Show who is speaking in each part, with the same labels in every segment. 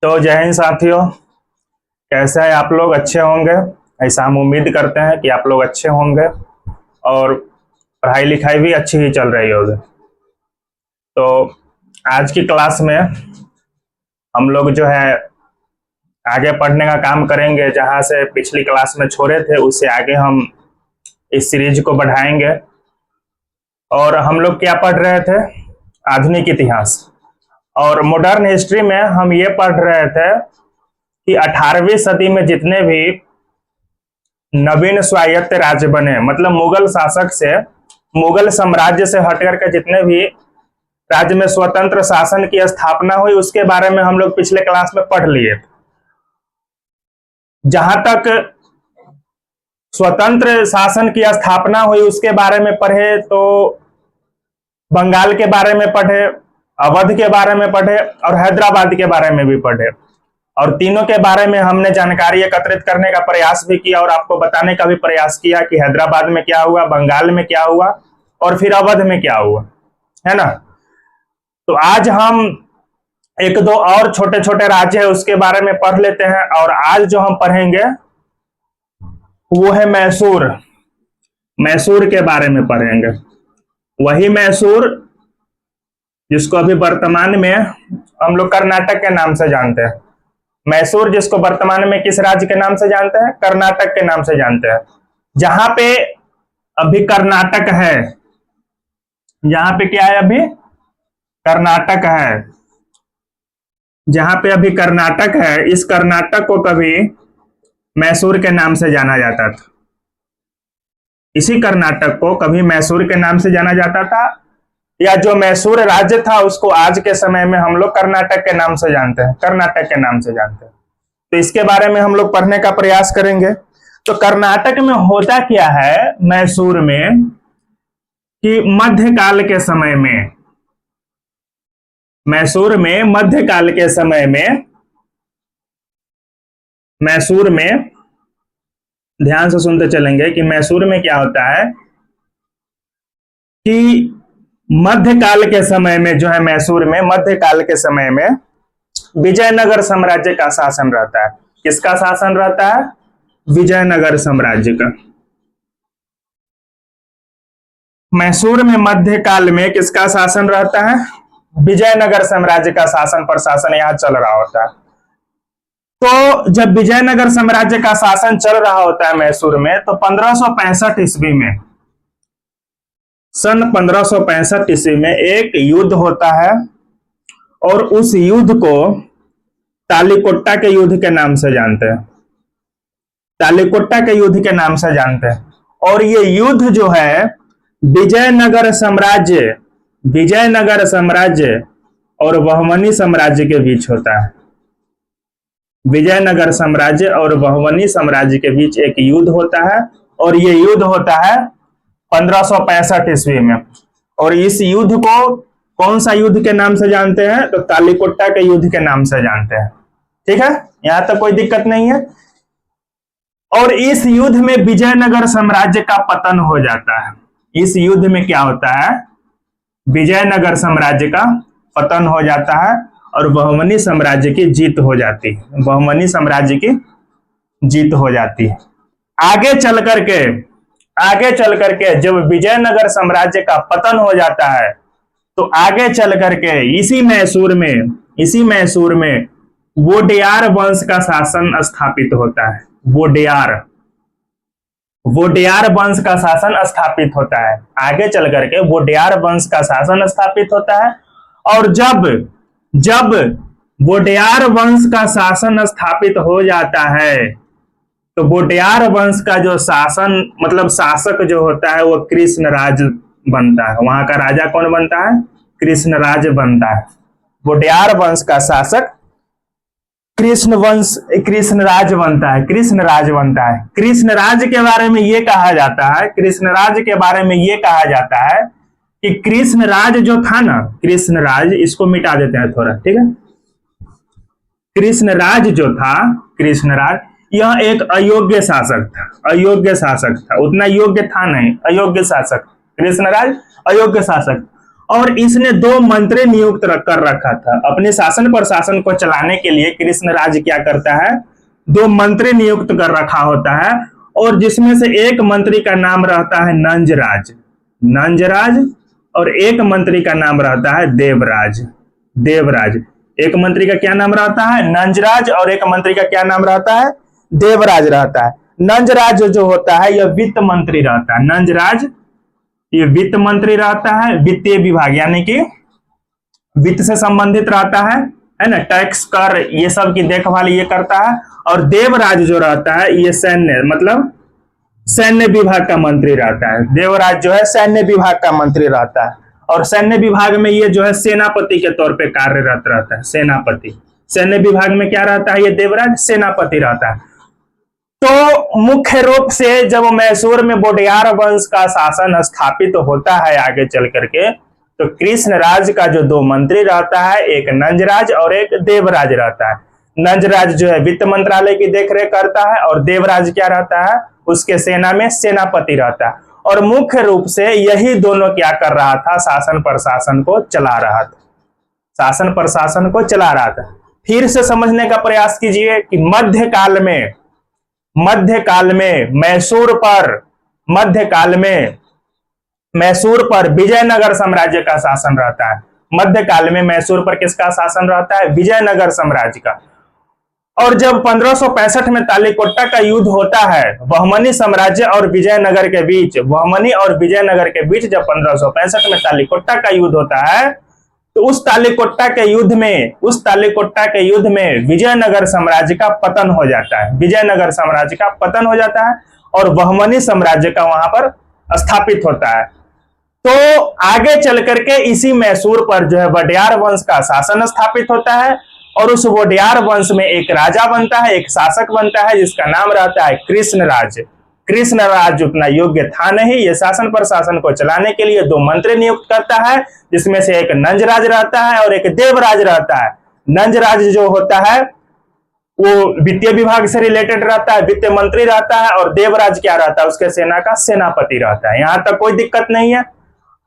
Speaker 1: तो जय हिंद साथियों, कैसे हैं आप लोग? अच्छे होंगे, ऐसा हम उम्मीद करते हैं कि आप लोग अच्छे होंगे और पढ़ाई लिखाई भी अच्छी ही चल रही होगी। तो आज की क्लास में हम लोग जो है आगे पढ़ने का काम करेंगे। जहाँ से पिछली क्लास में छोड़े थे उससे आगे हम इस सीरीज को बढ़ाएंगे। और हम लोग क्या पढ़ रहे थे? आधुनिक इतिहास और मॉडर्न हिस्ट्री में हम ये पढ़ रहे थे कि 18वीं सदी में जितने भी नवीन स्वायत्त राज्य बने, मतलब मुगल शासक से, मुगल साम्राज्य से हटकर के जितने भी राज्य में स्वतंत्र शासन की स्थापना हुई, उसके बारे में हम लोग पिछले क्लास में पढ़ लिए। जहां तक स्वतंत्र शासन की स्थापना हुई उसके बारे में पढ़े तो बंगाल के बारे में पढ़े, अवध के बारे में पढ़े और हैदराबाद के बारे में भी पढ़े। और तीनों के बारे में हमने जानकारी एकत्रित करने का प्रयास भी किया और आपको बताने का भी प्रयास किया कि हैदराबाद में क्या हुआ, बंगाल में क्या हुआ और फिर अवध में क्या हुआ, है ना। तो आज हम एक दो और छोटे छोटे राज्य है उसके बारे में पढ़ लेते हैं। और आज जो हम पढ़ेंगे वो है मैसूर। मैसूर के बारे में पढ़ेंगे। वही मैसूर जिसको अभी वर्तमान में हम लोग कर्नाटक के नाम से जानते हैं। मैसूर जिसको वर्तमान में किस राज्य के नाम से जानते हैं? कर्नाटक के नाम से जानते हैं। जहां पे अभी कर्नाटक है, जहां पे क्या है? अभी कर्नाटक है। जहां पे अभी कर्नाटक है, इस कर्नाटक को कभी मैसूर के नाम से जाना जाता था। इसी कर्नाटक को कभी मैसूर के नाम से जाना जाता था, या जो मैसूर राज्य था उसको आज के समय में हम लोग कर्नाटक के नाम से जानते हैं, कर्नाटक के नाम से जानते हैं। तो इसके बारे में हम लोग पढ़ने का प्रयास करेंगे। तो कर्नाटक में होता क्या है मैसूर में कि मध्यकाल के समय में, मैसूर में मध्यकाल के समय में, मैसूर में ध्यान से सुनते चलेंगे कि मैसूर में क्या होता है कि मध्यकाल के समय में जो है, मैसूर में मध्यकाल के समय में विजयनगर साम्राज्य का शासन रहता है। किसका शासन रहता है? विजयनगर साम्राज्य का। मैसूर में मध्यकाल में किसका शासन रहता है? विजयनगर साम्राज्य का शासन प्रशासन यहां चल रहा होता है। तो जब विजयनगर साम्राज्य का शासन चल रहा होता है मैसूर में, तो 1565 ईस्वी में, सन 1565 ईस्वी में एक युद्ध होता है और उस युद्ध को तालिकोट्टा के युद्ध के नाम से जानते हैं। तालिकोट्टा के युद्ध के नाम से जानते हैं। और ये युद्ध जो है विजयनगर साम्राज्य और बहमनी साम्राज्य के बीच होता है। विजयनगर साम्राज्य और बहमनी साम्राज्य के बीच एक युद्ध होता है और ये युद्ध होता है 1565 ईस्वी में। और इस युद्ध को कौन सा युद्ध के नाम से जानते हैं? तो तालिकोट्टा के युद्ध के नाम से जानते हैं। ठीक है, यहां तक कोई दिक्कत नहीं है। और इस युद्ध में विजयनगर साम्राज्य का पतन हो जाता है। इस युद्ध में क्या होता है? विजयनगर साम्राज्य का पतन हो जाता है और बहमनी साम्राज्य की जीत हो जाती है। बहमनी साम्राज्य की जीत हो जाती है। आगे चल करके जब विजयनगर साम्राज्य का पतन हो जाता है तो आगे चल करके इसी मैसूर में वोडेयार वंश का शासन स्थापित होता है। वोडेयार वंश का शासन स्थापित होता है। आगे चल करके वोडेयार वंश का शासन स्थापित होता है। और जब वोडेयार वंश का शासन स्थापित हो जाता है तो वोडेयार वंश का जो शासन, मतलब शासक जो होता है, वो कृष्णराज बनता है। वहां का राजा कौन बनता है? कृष्णराज बनता है। वोडेयार वंश का शासक कृष्णराज बनता है। कृष्णराज के बारे में ये कहा जाता है कि कृष्णराज जो था ना, कृष्णराज, इसको मिटा देते हैं थोड़ा, ठीक है। कृष्णराज जो था, यह एक अयोग्य शासक था। उतना योग्य था नहीं, अयोग्य शासक। कृष्णराज अयोग्य शासक। और इसने 2 मंत्री नियुक्त कर रखा था। अपने शासन प्रशासन को चलाने के लिए कृष्णराज क्या करता है, 2 मंत्री नियुक्त कर रखा होता है, और जिसमें से एक मंत्री का नाम रहता है नंजराज, नंजराज, और एक मंत्री का नाम रहता है देवराज, देवराज। एक मंत्री का क्या नाम रहता है, नंजराज, और एक मंत्री का क्या नाम रहता है, देवराज रहता है। नंजराज जो होता है यह वित्त मंत्री रहता है, नंजराज ये वित्त मंत्री रहता है, वित्तीय विभाग यानी कि वित्त से संबंधित रहता है ना, टैक्स कर ये सब की देखभाल ये करता है। और देवराज जो रहता है ये सैन्य मतलब सैन्य विभाग का मंत्री रहता है, देवराज जो है सैन्य विभाग का मंत्री रहता है। और सैन्य विभाग में ये जो है सेनापति के तौर पे कार्यरत रहता है, सेनापति। सैन्य विभाग में क्या रहता है ये देवराज, सेनापति रहता है। तो मुख्य रूप से जब मैसूर में वोडेयार वंश का शासन स्थापित होता है आगे चल करके, तो कृष्णराज का जो 2 मंत्री रहता है, एक नंजराज और एक देवराज रहता है। नंजराज जो है वित्त मंत्रालय की देखरेख करता है, और देवराज क्या रहता है, उसके सेना में सेनापति रहता है। और मुख्य रूप से यही दोनों क्या कर रहा था, शासन प्रशासन को चला रहा था, शासन प्रशासन को चला रहा था। फिर से समझने का प्रयास कीजिए कि मध्यकाल में मैसूर पर विजयनगर साम्राज्य का शासन रहता है। मध्यकाल में मैसूर पर किसका शासन रहता है, विजयनगर साम्राज्य का। और जब 1565 में तालिकोट्टा का युद्ध होता है बहमनी साम्राज्य और विजयनगर के बीच, बहमनी और विजयनगर के बीच जब 1565 में तालिकोट्टा का युद्ध होता है, तो उस तालिकोट्टा के युद्ध में विजयनगर साम्राज्य का पतन हो जाता है, विजयनगर साम्राज्य का पतन हो जाता है, और बहमनी साम्राज्य का वहां पर स्थापित होता है। तो आगे चल करके इसी मैसूर पर जो है वोडेयार वंश का शासन स्थापित होता है, और उस वोडेयार वंश में एक राजा बनता है, एक शासक बनता है, जिसका नाम रहता है कृष्णराज। कृष्णराज उतना योग्य था नहीं, ये शासन प्रशासन को चलाने के लिए 2 मंत्री नियुक्त करता है, जिसमें से एक नंजराज रहता है और एक देवराज रहता है। नंजराज जो होता है वो वित्तीय विभाग से रिलेटेड रहता है, वित्त मंत्री रहता है, और देवराज क्या रहता है, उसके सेना का सेनापति रहता है। यहां तक कोई दिक्कत नहीं है।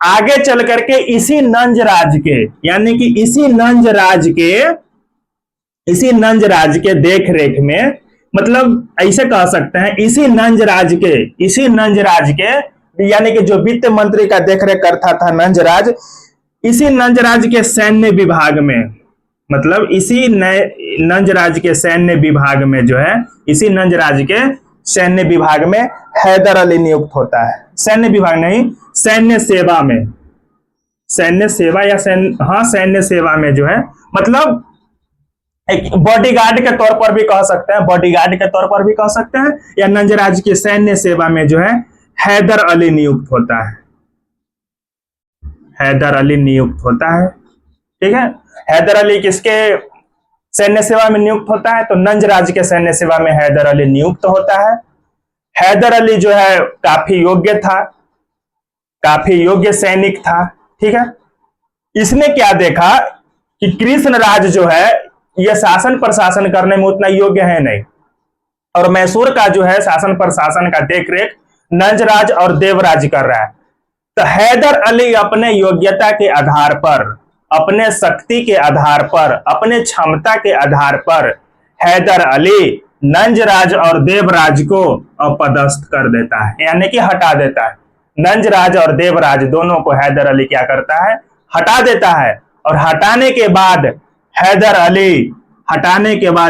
Speaker 1: आगे चल करके इसी नंजराज के यानी कि इसी नंजराज के देख रेख में, मतलब ऐसे कह सकते हैं इसी नंजराज के यानी कि जो वित्त मंत्री का देखरेख करता था नंजराज, इसी नंजराज के सैन्य विभाग में, मतलब इसी नंजराज के सैन्य विभाग में जो है, इसी नंजराज के सैन्य विभाग में हैदर अली नियुक्त होता है। सैन्य विभाग नहीं, सैन्य सेवा में, सैन्य सेवा या सैन्य सेवा में जो है, मतलब एक बॉडीगार्ड के तौर पर भी कह सकते हैं, बॉडीगार्ड के तौर पर भी कह सकते हैं, या नंजराज की सैन्य सेवा में जो है हैदर अली नियुक्त होता है, हैदर अली नियुक्त होता है। ठीक है, हैदर अली किसके सैन्य सेवा में नियुक्त होता है, तो नंजराज के सैन्य सेवा में हैदर अली नियुक्त होता है। हैदर अली जो है काफी योग्य था, काफी योग्य सैनिक था। ठीक है, इसने क्या देखा कि कृष्णराज जो है यह शासन प्रशासन करने में उतना योग्य है नहीं, और मैसूर का जो है शासन प्रशासन का देखरेख नंजराज और देवराज कर रहा है। तो हैदर अली अपने योग्यता के आधार पर, अपने शक्ति के आधार पर, अपने क्षमता के आधार पर हैदर अली नंजराज और देवराज को अपदस्थ कर देता है, यानी कि हटा देता है। नंजराज और देवराज दोनों को हैदर अली क्या करता है, हटा देता है। और हटाने के बाद हैदर अली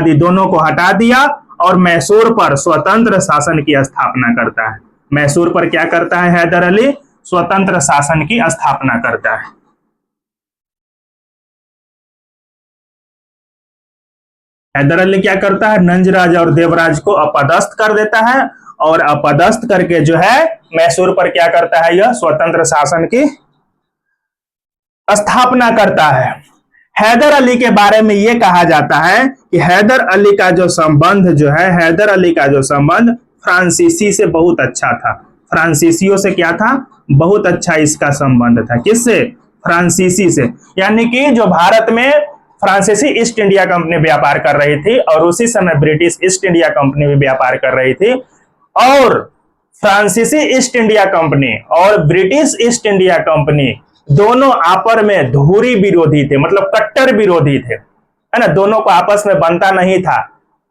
Speaker 1: ये दोनों को हटा दिया और मैसूर पर स्वतंत्र शासन की स्थापना करता है। मैसूर पर क्या करता है हैदर अली, स्वतंत्र शासन की स्थापना करता है। हैदर अली क्या करता है, नंजराज और देवराज को अपदस्थ कर देता है, और अपदस्थ करके जो है मैसूर पर क्या करता है, यह स्वतंत्र शासन की स्थापना करता है। हैदर अली के बारे में यह कहा जाता है कि हैदर अली का जो संबंध जो है, हैदर अली का जो संबंध फ्रांसीसी से बहुत अच्छा था। फ्रांसीसियों से क्या था, बहुत अच्छा इसका संबंध था। किससे, फ्रांसीसी से। यानी कि जो भारत में फ्रांसीसी ईस्ट इंडिया कंपनी व्यापार कर रही थी, और उसी समय ब्रिटिश ईस्ट इंडिया कंपनी भी व्यापार कर रही थी, और फ्रांसीसी ईस्ट इंडिया कंपनी और ब्रिटिश ईस्ट इंडिया कंपनी दोनों आपस में धुरी विरोधी थे, मतलब कट्टर विरोधी थे, है ना, दोनों को आपस में बनता नहीं था।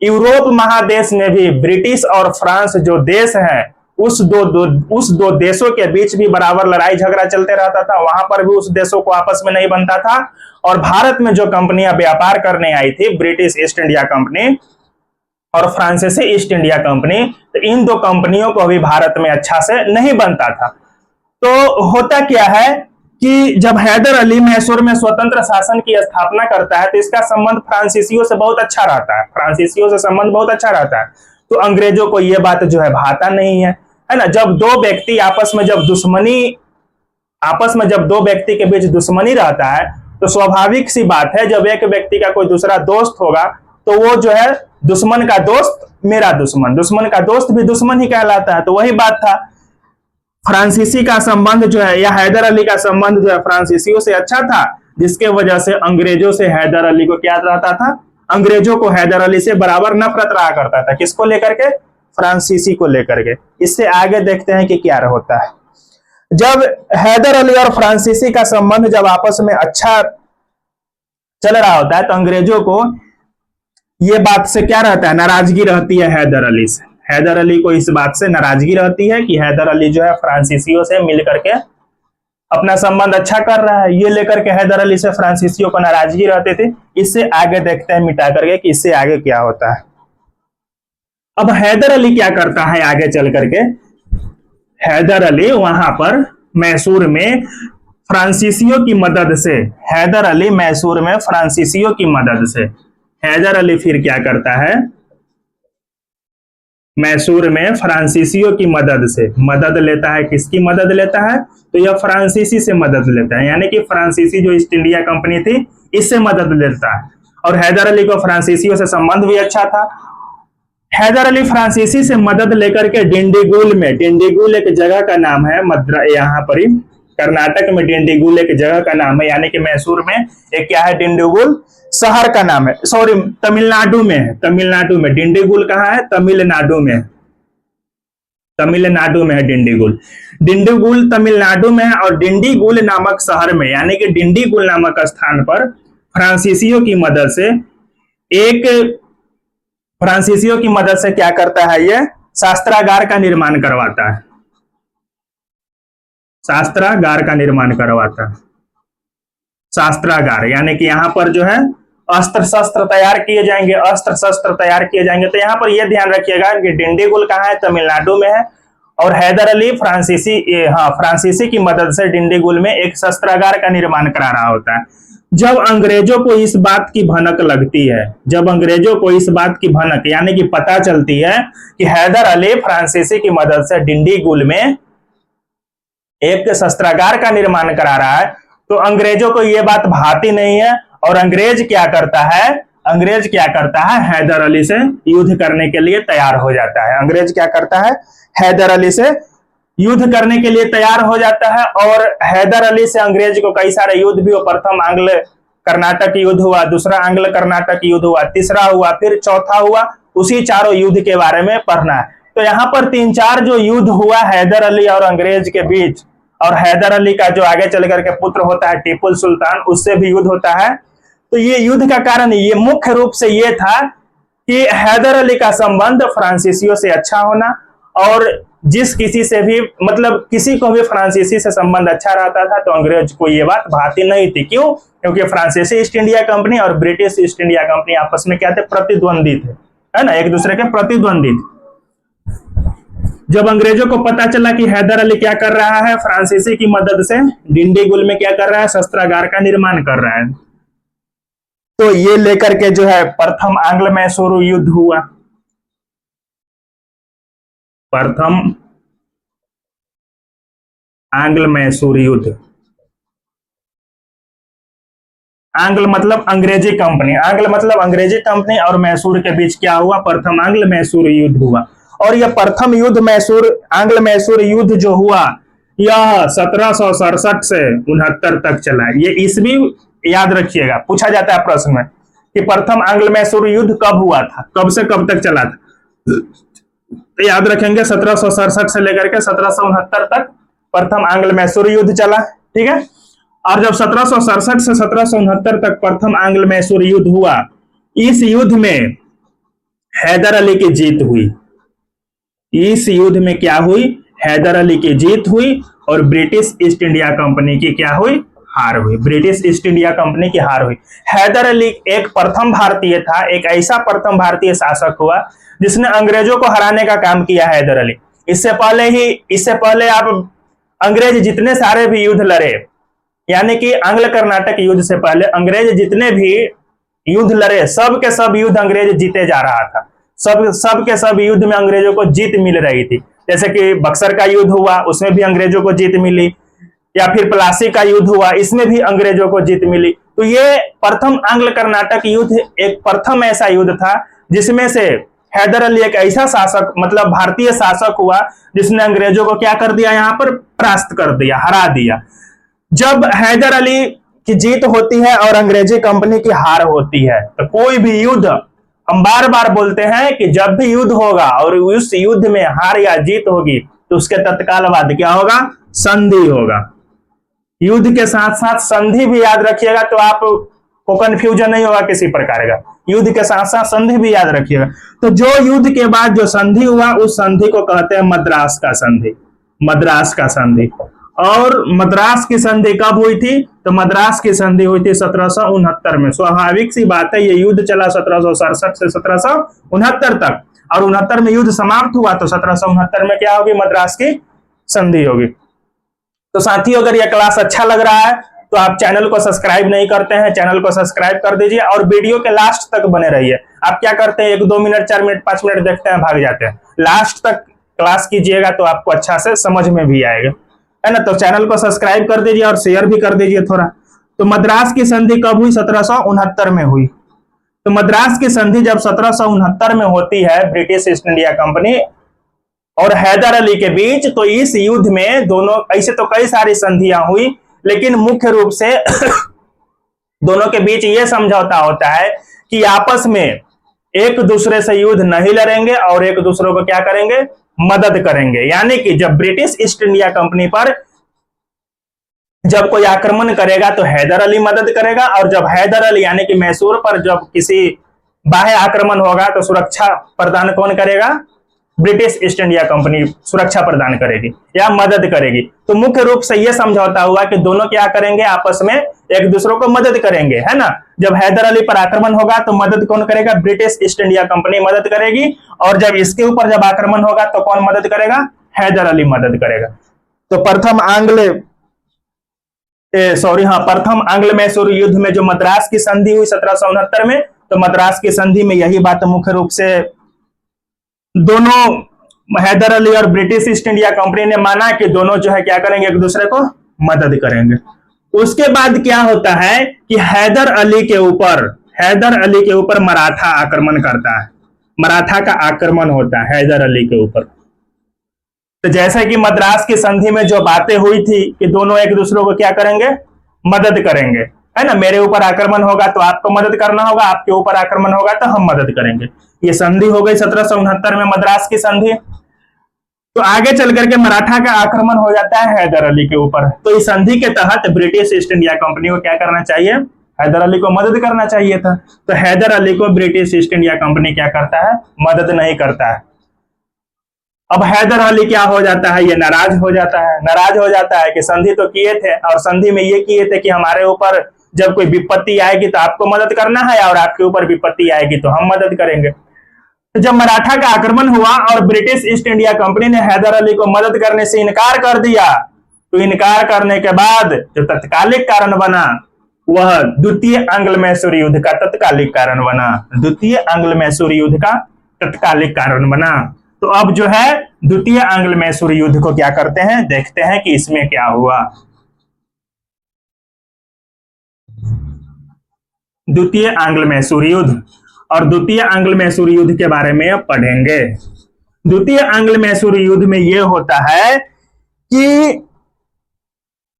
Speaker 1: यूरोप महादेश में भी ब्रिटिश और फ्रांस जो देश हैं, उस दो देशों के बीच भी बराबर लड़ाई झगड़ा चलते रहता था, वहां पर भी उस देशों को आपस में नहीं बनता था। और भारत में जो कंपनियां व्यापार करने आई थी, ब्रिटिश ईस्ट इंडिया कंपनी और फ्रांसीसी ईस्ट इंडिया कंपनी, तो इन दो कंपनियों को भी भारत में अच्छा से नहीं बनता था। तो होता क्या है कि जब हैदर अली मैसूर में स्वतंत्र शासन की स्थापना करता है, तो इसका संबंध फ्रांसीसियों से बहुत अच्छा रहता है, फ्रांसीसियों से संबंध बहुत अच्छा रहता है। तो अंग्रेजों को यह बात जो है भाता नहीं है ना। जब दो व्यक्ति आपस में जब दो व्यक्ति के बीच दुश्मनी रहता है, तो स्वाभाविक सी बात है, जब एक व्यक्ति का कोई दूसरा दोस्त होगा, तो वो जो है दुश्मन का दोस्त मेरा दुश्मन, दुश्मन का दोस्त भी दुश्मन ही कहलाता है। तो वही बात था, फ्रांसीसी का संबंध जो है, या हैदर अली का संबंध जो है फ्रांसीसियों से अच्छा था, जिसके वजह से अंग्रेजों से हैदर अली को क्या रहता था, अंग्रेजों को हैदर अली से बराबर नफरत रहा करता था। किसको लेकर के? फ्रांसीसी को लेकर के। इससे आगे देखते हैं कि क्या होता है। जब हैदर अली और फ्रांसीसी का संबंध जब आपस में अच्छा चल रहा होता है, तो अंग्रेजों को ये बात से क्या रहता है, नाराजगी रहती है हैदर अली से। हैदर अली को इस बात से नाराजगी रहती है कि हैदर अली जो है फ्रांसीसियों से मिल करके अपना संबंध अच्छा कर रहा है, ये लेकर के हैदर अली से फ्रांसीसियों को नाराजगी रहते थे। इससे आगे देखते हैं मिटा करके कि इससे आगे क्या होता है। अब हैदर अली क्या करता है आगे चल करके, हैदर अली वहां पर मैसूर में फ्रांसीसियों की मदद से, हैदर अली मैसूर में फ्रांसीसियों की मदद से, हैदर अली फिर क्या करता है, मैसूर में फ्रांसीसियों की मदद से मदद लेता है। किसकी मदद लेता है? तो यह फ्रांसीसी से मदद लेता है, यानी कि फ्रांसीसी जो ईस्ट इंडिया कंपनी थी, इससे मदद लेता है। और हैदर अली को फ्रांसीसियों से संबंध भी अच्छा था। हैदर अली फ्रांसीसी से मदद लेकर के डिंडीगुल में, डिंडीगुल एक जगह का नाम है, यहाँ पर ही कर्नाटक में डिंडीगुल एक जगह का नाम है, यानी कि मैसूर में एक क्या है, डिंडीगुल शहर का नाम है, सॉरी तमिलनाडु में है, तमिलनाडु में। डिंडीगुल कहाँ है? तमिलनाडु में, तमिलनाडु में है डिंडीगुल। डिंडीगुल तमिलनाडु में है, और डिंडीगुल नामक शहर में, यानी कि डिंडीगुल नामक स्थान पर फ्रांसीसियों की मदद से क्या करता है, ये शास्त्रागार का निर्माण करवाता है, शास्त्रागार का निर्माण करवाता है। शास्त्रागार यानी कि यहाँ पर जो है अस्त्र शस्त्र तैयार किए जाएंगे, अस्त्र शस्त्र तैयार किए जाएंगे। तो यहाँ पर यह ध्यान रखिएगा कि डिंडीगुल कहाँ है, तमिलनाडु में है, और हैदर अली फ्रांसीसी की मदद से डिंडीगुल में एक शस्त्रागार का निर्माण करा रहा होता है। जब अंग्रेजों को इस बात की भनक लगती है, जब अंग्रेजों को इस बात की भनक यानी कि पता चलती है कि हैदर अली फ्रांसीसी की मदद से डिंडीगुल में एक शस्त्रागार का निर्माण करा रहा है, तो अंग्रेजों को यह बात भाती नहीं है। और अंग्रेज क्या करता है, हैदर अली से युद्ध करने के लिए तैयार हो जाता है। अंग्रेज क्या करता है, हैदर अली से युद्ध करने के लिए तैयार हो जाता है। और हैदर अली से अंग्रेज को कई सारे युद्ध भी हुए। प्रथम आंग्ल कर्नाटक युद्ध हुआ, दूसरा आंग्ल कर्नाटक युद्ध हुआ, तीसरा हुआ, फिर चौथा हुआ। उसी चारों युद्ध के बारे में पढ़ना है। तो यहाँ पर 3-4 जो युद्ध हुआ हैदर अली और अंग्रेज के बीच, और हैदर अली का जो आगे चल करके पुत्र होता है टीपू सुल्तान, उससे भी युद्ध होता है। तो ये युद्ध का कारण ये मुख्य रूप से ये था कि हैदर अली का संबंध फ्रांसीसियों से अच्छा होना, और जिस किसी से भी, मतलब किसी को भी फ्रांसीसी से संबंध अच्छा रहता था, तो अंग्रेज को ये बात भाती नहीं थी। क्यों? क्योंकि फ्रांसीसी ईस्ट इंडिया कंपनी और ब्रिटिश ईस्ट इंडिया कंपनी आपस में क्या थे, प्रतिद्वंदी थे, है ना, एक दूसरे के प्रतिद्वंदी थे। जब अंग्रेजों को पता चला कि हैदर अली क्या कर रहा है, फ्रांसीसी की मदद से डिंडीगुल में क्या कर रहा है, शस्त्रागार का निर्माण कर रहा है, तो ये लेकर के जो है प्रथम आंग्ल मैसूर युद्ध हुआ। प्रथम आंग्ल मैसूर युद्ध, आंग्ल मतलब अंग्रेजी कंपनी, आंग्ल मतलब अंग्रेजी कंपनी और मैसूर के बीच क्या हुआ, प्रथम आंग्ल मैसूर युद्ध हुआ। और यह प्रथम युद्ध आंग्ल मैसूर युद्ध जो हुआ, यह 1767 से 69 तक चला। ये ईस्वी याद रखिएगा, पूछा जाता है प्रश्न में कि प्रथम आंग्ल मैसूर युद्ध कब हुआ था, कब से कब तक चला था। तो याद रखेंगे 1767 से लेकर के 1769 तक प्रथम आंग्ल मैसूर युद्ध चला, ठीक है। और जब 1767 से 1769 तक प्रथम आंग्ल मैसूर युद्ध हुआ, इस युद्ध में हैदर अली की जीत हुई। इस युद्ध में क्या हुई? हैदर अली की जीत हुई और ब्रिटिश ईस्ट इंडिया कंपनी की क्या हुई? हार हुई। ब्रिटिश ईस्ट इंडिया कंपनी की हार हुई। हैदर अली एक प्रथम भारतीय था, एक ऐसा प्रथम भारतीय शासक हुआ जिसने अंग्रेजों को हराने का काम किया। हैदर अली इससे पहले आप अंग्रेज जितने सारे भी युद्ध लड़े, यानी कि आंग्ल कर्नाटक युद्ध से पहले अंग्रेज जितने भी युद्ध लड़े, सब के सब युद्ध अंग्रेज जीते जा रहा था। सब के सब युद्ध में अंग्रेजों को जीत मिल रही थी। जैसे कि बक्सर का युद्ध हुआ, उसमें भी अंग्रेजों को जीत मिली, या फिर प्लासी का युद्ध हुआ, इसमें भी अंग्रेजों को जीत मिली। तो ये प्रथम आंग्ल कर्नाटक युद्ध एक प्रथम ऐसा युद्ध था जिसमें से हैदर अली एक ऐसा शासक, मतलब भारतीय शासक हुआ जिसने अंग्रेजों को क्या कर दिया? यहाँ पर परास्त कर दिया, हरा दिया। जब हैदर अली की जीत होती है और अंग्रेजी कंपनी की हार होती है, तो कोई भी युद्ध, हम बार बार बोलते हैं कि जब भी युद्ध होगा और उस युद्ध में हार या जीत होगी तो उसके तत्काल बाद क्या होगा? संधि होगा। युद्ध के साथ साथ संधि भी याद रखिएगा, तो आपको कंफ्यूजन नहीं होगा किसी प्रकार का। युद्ध के साथ साथ संधि भी याद रखिएगा। तो जो युद्ध के बाद जो संधि हुआ, उस संधि को कहते हैं मद्रास का संधि। मद्रास का संधि। और मद्रास की संधि कब हुई थी? तो मद्रास की संधि हुई थी 1769 में। स्वाभाविक सी बात है, ये युद्ध चला 1767 से 1769 तक, और 69 में युद्ध समाप्त हुआ, तो 1769 में क्या होगी? मद्रास की संधि होगी। तो साथियों, अगर यह क्लास अच्छा लग रहा है तो आप चैनल को सब्सक्राइब नहीं करते हैं, चैनल को सब्सक्राइब कर दीजिए और वीडियो के लास्ट तक बने रहिए। आप क्या करते हैं, 1-2 मिनट, 4 मिनट, 5 मिनट देखते हैं, भाग जाते हैं। लास्ट तक क्लास कीजिएगा तो आपको अच्छा से समझ में भी आएगा, है ना। तो चैनल को सब्सक्राइब कर दीजिए और शेयर भी कर दीजिए थोड़ा। तो मद्रास की संधि कब हुई? 1769 में हुई। तो मद्रास की संधि जब 1769 में होती है ब्रिटिश ईस्ट इंडिया कंपनी और हैदर अली के बीच, तो इस युद्ध में दोनों, ऐसे तो कई सारी संधियां हुई, लेकिन मुख्य रूप से दोनों के बीच ये समझौता होता है कि आपस में एक दूसरे से युद्ध नहीं लड़ेंगे और एक दूसरे को क्या करेंगे? मदद करेंगे। यानी कि जब ब्रिटिश ईस्ट इंडिया कंपनी पर जब कोई आक्रमण करेगा तो हैदर अली मदद करेगा, और जब हैदर अली यानी कि मैसूर पर जब किसी बाह्य आक्रमण होगा तो सुरक्षा प्रदान कौन करेगा? ब्रिटिश ईस्ट इंडिया कंपनी सुरक्षा प्रदान करेगी या मदद करेगी। तो मुख्य रूप से यह समझौता हुआ कि दोनों क्या करेंगे? आपस में एक दूसरे को मदद करेंगे, है ना। जब हैदर अली पर आक्रमण होगा तो मदद कौन करेगा? ब्रिटिश ईस्ट इंडिया कंपनी मदद करेगी, और जब इसके ऊपर जब आक्रमण होगा तो कौन मदद करेगा? हैदर अली मदद करेगा। तो प्रथम आंग्ल मैसूर युद्ध में जो मद्रास की संधि हुई 1769 में, तो मद्रास की संधि में यही बात मुख्य रूप से दोनों हैदर अली और ब्रिटिश ईस्ट इंडिया कंपनी ने माना कि दोनों जो है क्या करेंगे? एक दूसरे को मदद करेंगे। उसके बाद क्या होता है कि हैदर अली के ऊपर मराठा आक्रमण करता है। मराठा का आक्रमण होता है हैदर अली के ऊपर। तो जैसे कि मद्रास की संधि में जो बातें हुई थी कि दोनों एक दूसरे को क्या करेंगे? मदद करेंगे, है ना। मेरे ऊपर आक्रमण होगा तो आपको मदद करना होगा, आपके ऊपर आक्रमण होगा तो हम मदद करेंगे। ये संधि हो गई 1769 में, मद्रास की संधि। तो आगे चल करके मराठा का आक्रमण हो जाता है हैदर अली के ऊपर। तो इस संधि के तहत ब्रिटिश ईस्ट इंडिया कंपनी को क्या करना चाहिए? हैदर अली को मदद करना चाहिए था। तो हैदर अली को ब्रिटिश ईस्ट इंडिया कंपनी क्या करता है? मदद नहीं करता है। अब हैदर अली क्या हो जाता है? ये नाराज हो जाता है कि संधि तो किए थे, और संधि में ये किए थे कि हमारे ऊपर जब कोई विपत्ति आएगी तो आपको मदद करना है, और आपके ऊपर विपत्ति आएगी तो हम मदद करेंगे। तो जब मराठा का आक्रमण हुआ और ब्रिटिश ईस्ट इंडिया कंपनी ने हैदर अली को मदद करने से इनकार कर दिया, तो इनकार करने के बाद जो तत्कालिक कारण बना वह द्वितीय आंग्ल मैसूर युद्ध का तत्कालिक कारण बना। द्वितीय आंग्ल मैसूर युद्ध का तत्कालिक कारण बना। तो अब जो है द्वितीय आंग्ल मैसूर युद्ध को क्या करते हैं? देखते हैं कि इसमें क्या हुआ। द्वितीय आंग्ल मैसूर युद्ध, और द्वितीय आंग्ल मैसूर युद्ध के बारे में पढ़ेंगे। द्वितीय आंग्ल मैसूर युद्ध में यह होता है कि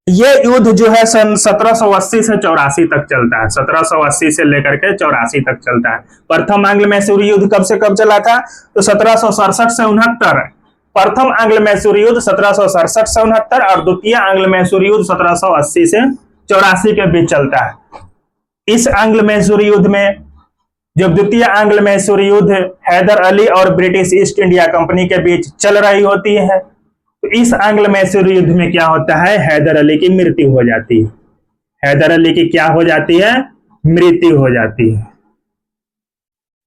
Speaker 1: ये युद्ध जो है सन 1780 से 84 तक चलता है। 1780 से लेकर के 84 तक चलता है। प्रथम आंग्ल मैसूर युद्ध कब से कब चला था? तो 1767 से 69। प्रथम आंग्ल मैसूर युद्ध 1767 से 69 और द्वितीय आंग्ल मैसूर युद्ध 1780 से 84 के बीच चलता है। इस एंग्लो मैसूर युद्ध में, जब द्वितीय एंग्लो मैसूर युद्ध हैदर अली और ब्रिटिश ईस्ट इंडिया कंपनी के बीच चल रही होती है, तो इस एंग्लो मैसूर युद्ध में क्या होता है, हैदर अली की मृत्यु हो जाती है। हैदर अली की क्या हो जाती है, मृत्यु हो जाती है।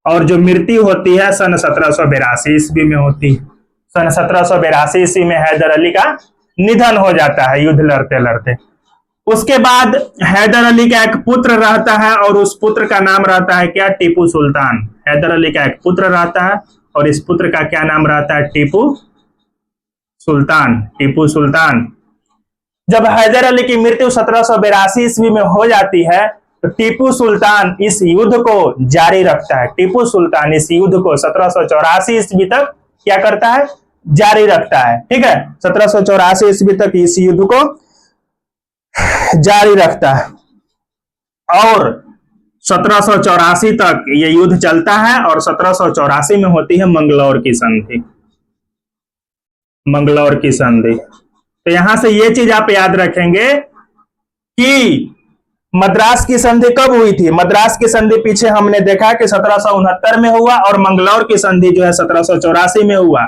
Speaker 1: और जो मृत्यु होती है सन 1782 ईस्वी में होती है। सन 1782 ईस्वी में हैदर अली का निधन हो जाता है युद्ध लड़ते लड़ते। उसके बाद हैदर अली का एक पुत्र रहता है और उस पुत्र का नाम रहता है क्या, टीपू सुल्तान। हैदर अली का एक पुत्र रहता है और इस पुत्र का क्या नाम रहता है, टीपू सुल्तान। टीपू सुल्तान। जब हैदर अली की मृत्यु 1782 ईस्वी में हो जाती है तो टीपू सुल्तान इस युद्ध को जारी रखता है। टीपू सुल्तान इस युद्ध को 1784 ईस्वी तक क्या करता है, जारी रखता है। ठीक है, 1784 ईस्वी तक इस युद्ध को जारी रखता है और 1784 तक ये युद्ध चलता है और 1784 में होती है मंगलौर की संधि। मंगलौर की संधि। तो यहां से ये चीज आप याद रखेंगे कि मद्रास की संधि कब हुई थी। मद्रास की संधि पीछे हमने देखा कि 1769 में हुआ और मंगलौर की संधि जो है 1784 में हुआ।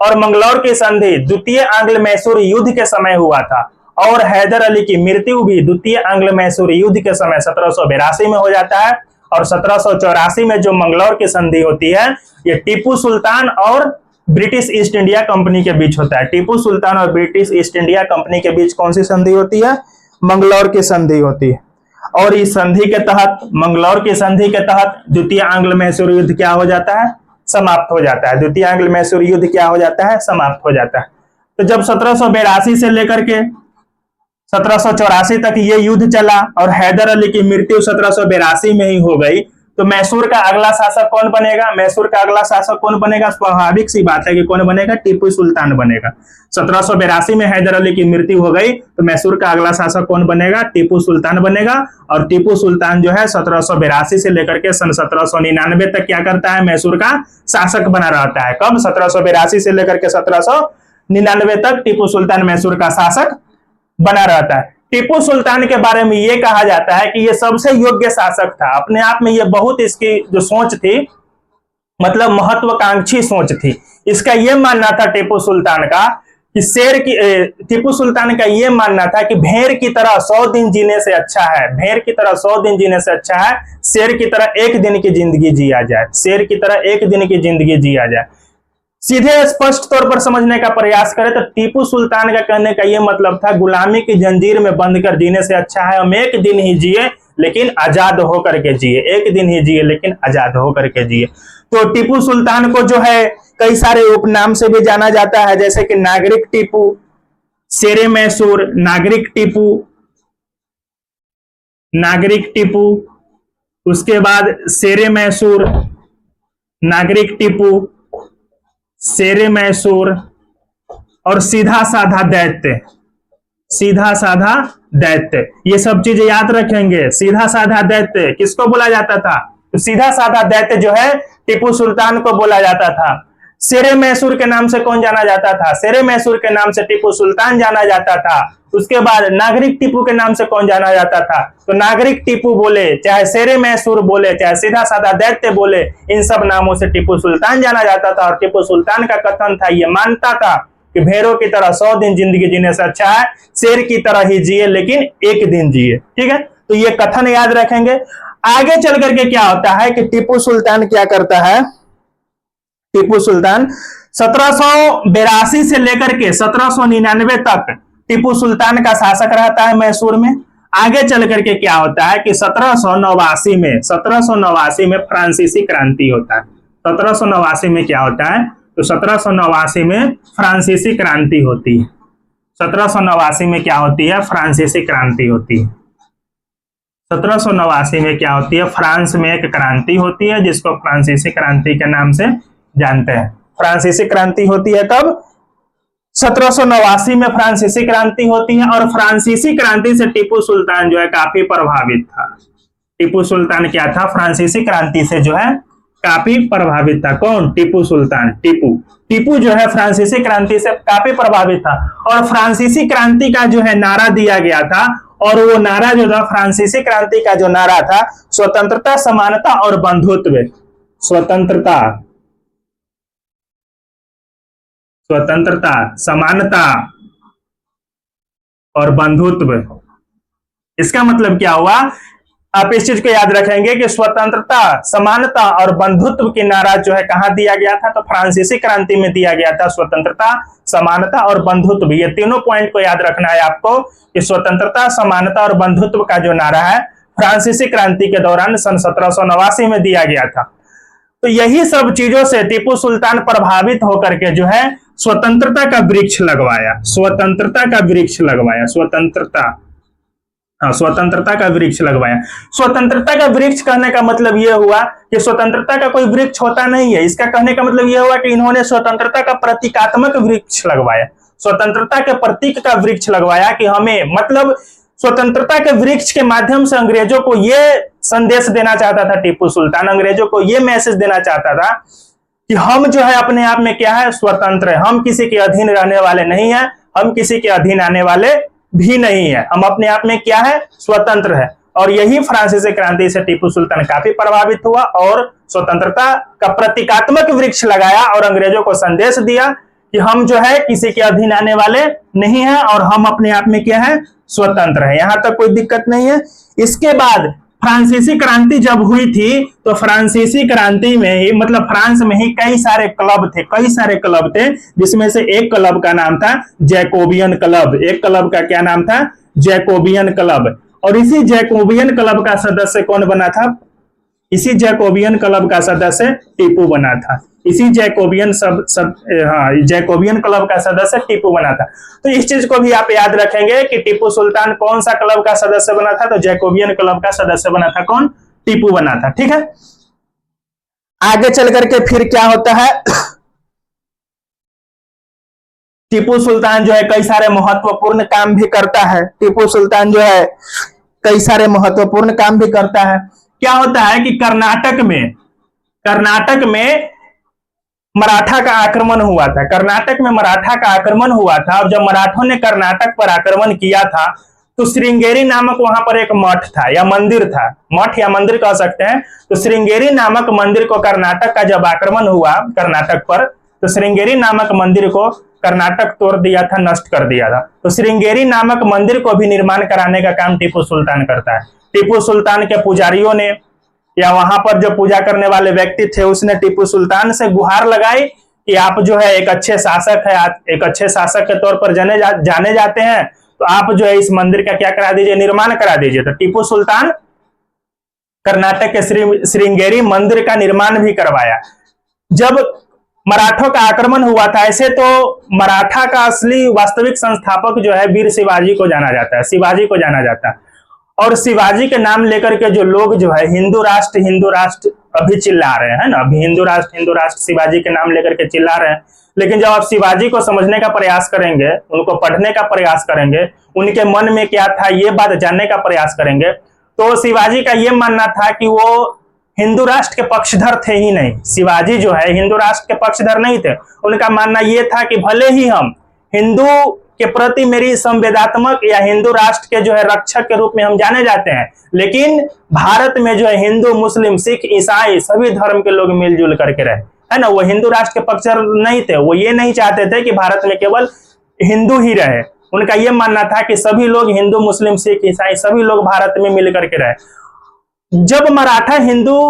Speaker 1: और मंगलौर की संधि द्वितीय एंग्लो मैसूर युद्ध के समय हुआ था और हैदर अली की मृत्यु भी द्वितीय एंग्लो मैसूर युद्ध के समय 1782 में हो जाता है। और 1784 में जो मंगलौर की संधि होती है ये टीपू सुल्तान और ब्रिटिश ईस्ट इंडिया कंपनी के बीच होता है। टीपू सुल्तान और ब्रिटिश ईस्ट इंडिया कंपनी के बीच कौन सी संधि होती है, मंगलौर की संधि होती है। और इस संधि के तहत, मंगलौर की संधि के तहत द्वितीय एंग्लो मैसूर युद्ध क्या हो जाता है, समाप्त हो जाता है। द्वितीय एंग्लो मैसूर युद्ध क्या हो जाता है, समाप्त हो जाता है। तो जब 1782 से लेकर के 1784 तक ये युद्ध चला और हैदर अली की मृत्यु 1782 में ही हो गई, तो मैसूर का अगला शासक कौन बनेगा, मैसूर का अगला शासक कौन बनेगा, स्वाभाविक सी बात है कि कौन बनेगा, टीपू सुल्तान बनेगा। 1782 में हैदर अली की मृत्यु हो गई तो मैसूर का अगला शासक कौन बनेगा, टीपू सुल्तान बनेगा। और टीपू सुल्तान जो है 1782 से लेकर के सन 1799 तक क्या करता है, मैसूर का शासक बना रहता है। कब, 1782 से लेकर के 1799 तक टीपू सुल्तान मैसूर का शासक बना रहता है। टीपू सुल्तान के बारे में यह कहा जाता है कि यह सबसे योग्य शासक था। अपने आप में यह बहुत, इसकी जो सोच थी मतलब महत्वाकांक्षी सोच थी। इसका यह मानना था टीपू सुल्तान का कि टीपू सुल्तान का यह मानना था कि भेड़ की तरह 100 दिन जीने से अच्छा है, भेड़ की तरह 100 दिन जीने से अच्छा है शेर की तरह एक दिन की जिंदगी जिया जाए, शेर की तरह एक दिन की जिंदगी जिया जाए। सीधे स्पष्ट तौर पर समझने का प्रयास करें तो टीपू सुल्तान का कहने का यह मतलब था गुलामी की जंजीर में बंद कर जीने से अच्छा है हम एक दिन ही जिए लेकिन आजाद होकर के जिए, एक दिन ही जिए लेकिन आजाद होकर के जिए। तो टीपू सुल्तान को जो है कई सारे उपनाम से भी जाना जाता है, जैसे कि नागरिक टीपू, शेरे मैसूर, नागरिक टीपू, नागरिक टीपू, उसके बाद शेरे मैसूर, नागरिक टीपू, शेरे मैसूर और सीधा साधा दैत्य, सीधा साधा दैत्य। ये सब चीजें याद रखेंगे। सीधा साधा दैत्य किसको बोला जाता था, तो सीधा साधा दैत्य जो है टीपू सुल्तान को बोला जाता था। शेरे मैसूर के नाम से कौन जाना जाता था, शेरे मैसूर के नाम से टीपू सुल्तान जाना जाता था। उसके बाद नागरिक टीपू के नाम से कौन जाना जाता था, तो नागरिक टीपू बोले, चाहे शेरे मैसूर बोले, चाहे सीधा साधा दैत्य बोले, इन सब नामों से टीपू सुल्तान जाना जाता था। और टीपू सुल्तान का कथन था, ये मानता था कि भेड़ों की तरह 100 दिन जिंदगी जीने से अच्छा है शेर की तरह ही जिए लेकिन एक दिन जिए। ठीक है, तो ये कथन याद रखेंगे। आगे चल करके क्या होता है कि टीपू सुल्तान क्या करता है, टीपू सुल्तान 1782 से लेकर के 1799 तक टीपू सुल्तान का शासक रहता है मैसूर में। आगे चल करके क्या होता है कि 1789 में फ्रांसीसी क्रांति होता है। 1789 में क्या होता है, तो 1789 में फ्रांसीसी क्रांति होती है। 1789 में क्या होती है, फ्रांसीसी क्रांति होती है। 1789 में क्या होती है, फ्रांस में एक क्रांति होती है जिसको फ्रांसीसी क्रांति के नाम से जानते हैं। फ्रांसीसी क्रांति होती है कब, 1789 में फ्रांसीसी क्रांति होती है। और फ्रांसीसी क्रांति से टीपू सुल्तान जो है काफी प्रभावित था। टीपू सुल्तान क्या था, फ्रांसीसी क्रांति से जो है काफी प्रभावित था। कौन, टीपू सुल्तान। टीपू जो है फ्रांसीसी क्रांति से काफी प्रभावित था। और फ्रांसीसी क्रांति का जो है नारा दिया गया था और वो नारा जो था फ्रांसीसी क्रांति का जो नारा था, स्वतंत्रता, समानता और बंधुत्व। स्वतंत्रता, स्वतंत्रता, समानता और बंधुत्व। इसका मतलब क्या हुआ, आप इस चीज को याद रखेंगे कि स्वतंत्रता, समानता और बंधुत्व की नारा जो है कहां दिया गया था, तो फ्रांसीसी क्रांति में दिया गया था। स्वतंत्रता, समानता और बंधुत्व, ये तीनों पॉइंट को याद रखना है आपको कि स्वतंत्रता, समानता और बंधुत्व का जो नारा है फ्रांसीसी क्रांति के दौरान सन 1789 में दिया गया था। तो यही सब चीजों से टीपू सुल्तान प्रभावित होकर के जो है स्वतंत्रता का वृक्ष लगवाया, स्वतंत्रता का वृक्ष लगवाया, स्वतंत्रता, हाँ, स्वतंत्रता का वृक्ष लगवाया। स्वतंत्रता का वृक्ष कहने का मतलब यह हुआ कि स्वतंत्रता का कोई वृक्ष होता नहीं है, इसका कहने का मतलब यह हुआ कि इन्होंने स्वतंत्रता का प्रतीकात्मक वृक्ष लगवाया, स्वतंत्रता के प्रतीक का वृक्ष लगवाया कि हमें, मतलब स्वतंत्रता के वृक्ष के माध्यम से अंग्रेजों को यह संदेश देना चाहता था टीपू सुल्तान, अंग्रेजों को यह मैसेज देना चाहता था कि हम जो है अपने आप में क्या है, स्वतंत्र है, हम किसी के अधीन रहने वाले नहीं है, हम किसी के अधीन आने वाले भी नहीं है, हम अपने आप में क्या है, स्वतंत्र है। और यही फ्रांसीसी क्रांति से टीपू सुल्तान काफी प्रभावित हुआ और स्वतंत्रता का प्रतीकात्मक वृक्ष लगाया और अंग्रेजों को संदेश दिया कि हम जो है किसी के अधीन आने वाले नहीं है और हम अपने आप में क्या है, स्वतंत्र है। यहां तक कोई दिक्कत नहीं है। इसके बाद फ्रांसीसी क्रांति जब हुई थी तो फ्रांसीसी क्रांति में ही, मतलब फ्रांस में ही कई सारे क्लब थे, कई सारे क्लब थे, जिसमें से एक क्लब का नाम था जैकोबियन क्लब। एक क्लब का क्या नाम था, जैकोबियन क्लब। और इसी जैकोबियन क्लब का सदस्य कौन बना था, इसी जैकोबियन क्लब का सदस्य टीपू बना था। इसी जैकोबियन जैकोबियन क्लब का सदस्य टीपू बना था। तो इस चीज को भी आप याद रखेंगे कि टीपू सुल्तान कौन सा क्लब का सदस्य बना था, तो जैकोबियन क्लब का सदस्य बना था। कौन, टीपू बना था। ठीक है, आगे चल करके फिर क्या होता है, टीपू सुल्तान जो है कई सारे महत्वपूर्ण काम भी करता है। टीपू सुल्तान जो है कई सारे महत्वपूर्ण काम भी करता है। क्या होता है कि कर्नाटक में मराठा का आक्रमण हुआ था, कर्नाटक में मराठा का आक्रमण हुआ था। और जब मराठों ने कर्नाटक पर आक्रमण किया था तो श्रृंगेरी नामक वहां पर एक मठ था या मंदिर था, मठ या मंदिर कह सकते हैं। तो श्रृंगेरी नामक मंदिर को कर्नाटक का जब आक्रमण हुआ कर्नाटक पर, तो श्रृंगेरी नामक मंदिर को कर्नाटक तोड़ दिया था, नष्ट कर दिया था। तो श्रृंगेरी नामक मंदिर को भी निर्माण कराने का काम टीपू सुल्तान करता है। टीपू सुल्तान के पुजारियों ने या वहां पर जो पूजा करने वाले व्यक्ति थे उसने टीपू सुल्तान से गुहार लगाई कि आप जो है एक अच्छे शासक है, एक अच्छे शासक के तौर पर जाने जाते हैं, तो आप जो है इस मंदिर का क्या करा दीजिए, निर्माण करा दीजिए। तो टीपू सुल्तान कर्नाटक के श्रृंगेरी मंदिर का निर्माण भी करवाया। जब मराठों का आक्रमण हुआ था, ऐसे तो मराठा का असली वास्तविक संस्थापक जो है वीर शिवाजी को जाना जाता है, शिवाजी को जाना जाता है। और शिवाजी के नाम लेकर के जो लोग जो है हिंदू राष्ट्र अभी चिल्ला रहे हैं ना, अभी हिंदू राष्ट्र शिवाजी के नाम लेकर के चिल्ला रहे हैं। लेकिन जब आप शिवाजी को समझने का प्रयास करेंगे, उनको पढ़ने का प्रयास करेंगे, उनके मन में क्या था ये बात जानने का प्रयास करेंगे, तो शिवाजी का ये मानना था कि वो हिंदू राष्ट्र के पक्षधर थे ही नहीं। शिवाजी जो है हिंदू राष्ट्र के पक्षधर नहीं थे। उनका मानना यह था कि भले ही हम हिंदू के प्रति मेरी संवेदनात्मक या हिंदू राष्ट्र के जो है रक्षक के रूप में हम जाने जाते हैं, लेकिन भारत में जो है हिंदू, मुस्लिम, सिख, ईसाई सभी धर्म के लोग मिलजुल करके रहे, है ना। वो हिंदू राष्ट्र के पक्षधर नहीं थे, वो ये नहीं चाहते थे कि भारत में केवल हिंदू ही रहे। उनका यह मानना था कि सभी लोग हिंदू, मुस्लिम, सिख, ईसाई सभी लोग भारत में मिल करके रहे। जब मराठा हिंदू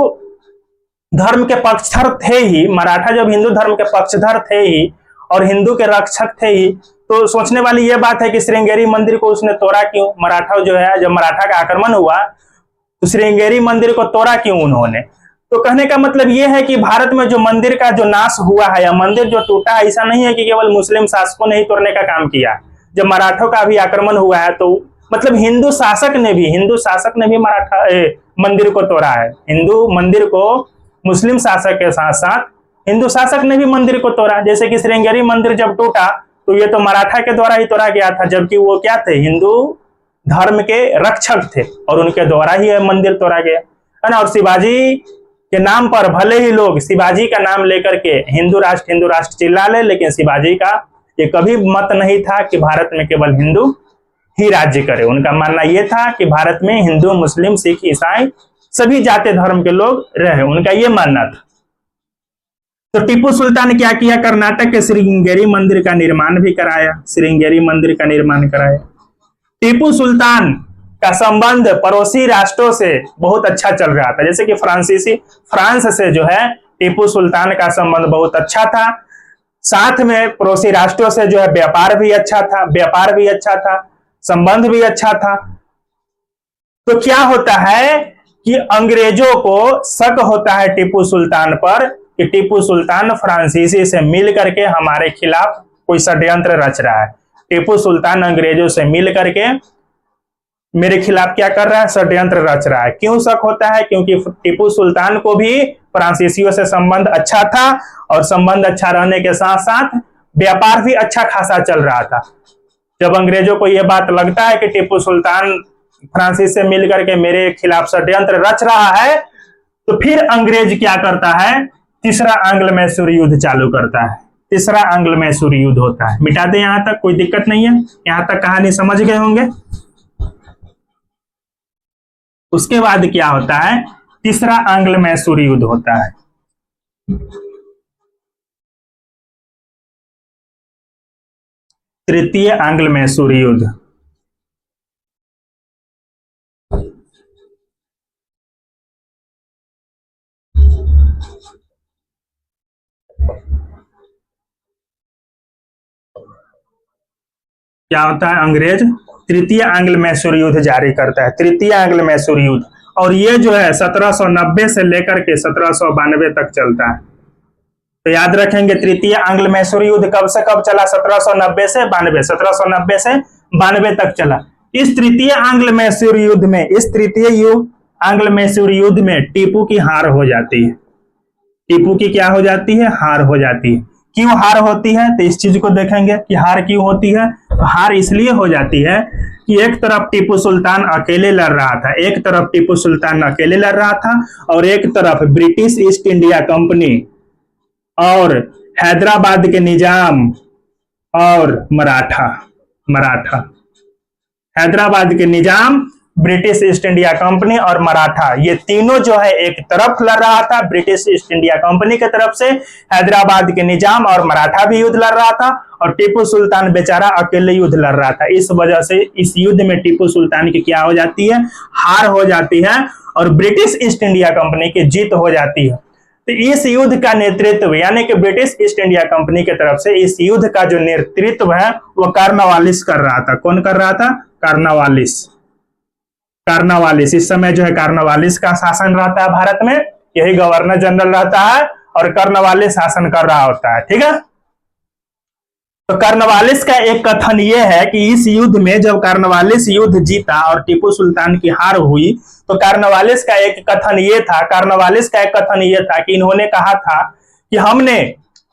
Speaker 1: धर्म के पक्षधर थे ही, मराठा जब हिंदू धर्म के पक्षधर थे ही और हिंदू के रक्षक थे ही, तो सोचने वाली यह बात है कि श्रृंगेरी मंदिर को उसने तोड़ा क्यों। मराठा जो है, जब मराठा का आक्रमण हुआ तो श्रृंगेरी मंदिर को तोड़ा क्यों उन्होंने। तो कहने का मतलब यह है कि भारत में जो मंदिर का जो नाश हुआ है या मंदिर जो टूटा है, ऐसा नहीं है कि केवल मुस्लिम शासकों ने ही तोड़ने का काम किया। जब मराठों का भी आक्रमण हुआ है तो मतलब हिंदू शासक ने भी मराठा मंदिर को तोड़ा है। हिंदू मंदिर को मुस्लिम शासक के साथ साथ हिंदू शासक ने भी मंदिर को तोड़ा। जैसे कि श्रृंगेरी मंदिर जब टूटा तो ये तो मराठा के द्वारा ही तोड़ा गया था, जबकि वो क्या थे, हिंदू धर्म के रक्षक थे और उनके द्वारा ही मंदिर तोड़ा गया, है ना। और शिवाजी के नाम पर भले ही लोग शिवाजी का नाम लेकर के हिंदू राष्ट्र चिल्ला ले, लेकिन शिवाजी का ये कभी मत नहीं था कि भारत में केवल हिंदू ही राज्य करे। उनका मानना यह था कि भारत में हिंदू, मुस्लिम, सिख, ईसाई सभी जाति धर्म के लोग रहे, उनका यह मानना था। तो टीपू सुल्तान क्या किया, कर्नाटक के श्रृंगेरी मंदिर का निर्माण भी कराया, श्रृंगेरी मंदिर का निर्माण कराया। टीपू सुल्तान का संबंध पड़ोसी राष्ट्रों से बहुत अच्छा चल रहा था, जैसे कि फ्रांस से जो है टीपू सुल्तान का संबंध बहुत अच्छा था। साथ में पड़ोसी राष्ट्रों से जो है व्यापार भी अच्छा था, संबंध भी अच्छा था। तो क्या होता है कि अंग्रेजों को शक होता है टीपू सुल्तान पर कि टीपू सुल्तान फ्रांसीसी से मिल करके हमारे खिलाफ कोई षड्यंत्र रच रहा है। टीपू सुल्तान अंग्रेजों से मिल करके मेरे खिलाफ क्या कर रहा है, षड्यंत्र रच रहा है। क्यों शक होता है, क्योंकि टीपू सुल्तान को भी फ्रांसीसियों से संबंध अच्छा था और संबंध अच्छा रहने के साथ साथ व्यापार भी अच्छा खासा चल रहा था। जब अंग्रेजों को यह बात लगता है कि टीपू सुल्तान फ्रांसीसी से मिलकर के मेरे खिलाफ षड्यंत्र रच रहा है, तो फिर अंग्रेज क्या करता है, तीसरा आंग्ल मैसूर युद्ध चालू करता है। तीसरा आंग्ल मैसूर युद्ध होता है। मिटा दे, यहां तक कोई दिक्कत नहीं है, यहां तक कहानी समझ गए होंगे। उसके बाद क्या होता है, तीसरा आंग्ल मैसूर युद्ध होता है। तृतीय आंग्ल मैसूर युद्ध। क्या होता है, अंग्रेज तृतीय आंग्ल मैसूर युद्ध जारी करता है, तृतीय आंग्ल मैसूर युद्ध। और ये जो है 1790 से लेकर के 1792 तक चलता है। तो याद रखेंगे, तृतीय आंग्ल मैसूर युद्ध कब से कब चला, 1790 से 92, 1790 से 92 तक चला। इस तृतीय आंग्ल मैसूर युद्ध में, आंग्ल मैसूर युद्ध में टीपू की हार हो जाती है। टीपू की क्या हो जाती है, हार हो जाती है। क्यों हार होती है, तो इस चीज को देखेंगे कि हार क्यों होती है। तो हार इसलिए हो जाती है कि एक तरफ टीपू सुल्तान अकेले लड़ रहा था, और एक तरफ ब्रिटिश ईस्ट इंडिया कंपनी और हैदराबाद के निजाम और मराठा, हैदराबाद के निजाम, ब्रिटिश ईस्ट इंडिया कंपनी और मराठा, ये तीनों जो है एक तरफ लड़ रहा था ब्रिटिश ईस्ट इंडिया कंपनी की तरफ से, हैदराबाद के निजाम और मराठा भी युद्ध लड़ रहा था, और टीपू सुल्तान बेचारा अकेले युद्ध लड़ रहा था। इस वजह से इस युद्ध में टीपू सुल्तान की क्या हो जाती है, हार हो जाती है, और ब्रिटिश ईस्ट इंडिया कंपनी की जीत हो जाती है। तो इस युद्ध का नेतृत्व, यानी कि ब्रिटिश ईस्ट इंडिया कंपनी की तरफ से इस युद्ध का जो नेतृत्व है वो कॉर्नवालिस कर रहा था। कौन कर रहा था, कॉर्नवालिस। इस समय जो है कॉर्नवालिस का शासन रहता है भारत में, यही गवर्नर जनरल रहता है और कॉर्नवालिस शासन कर रहा होता है, ठीक है। तो कॉर्नवालिस का एक कथन यह है कि इस युद्ध में जब कॉर्नवालिस युद्ध जीता और टीपू सुल्तान की हार हुई, तो कॉर्नवालिस का एक कथन ये था कि इन्होंने कहा था कि हमने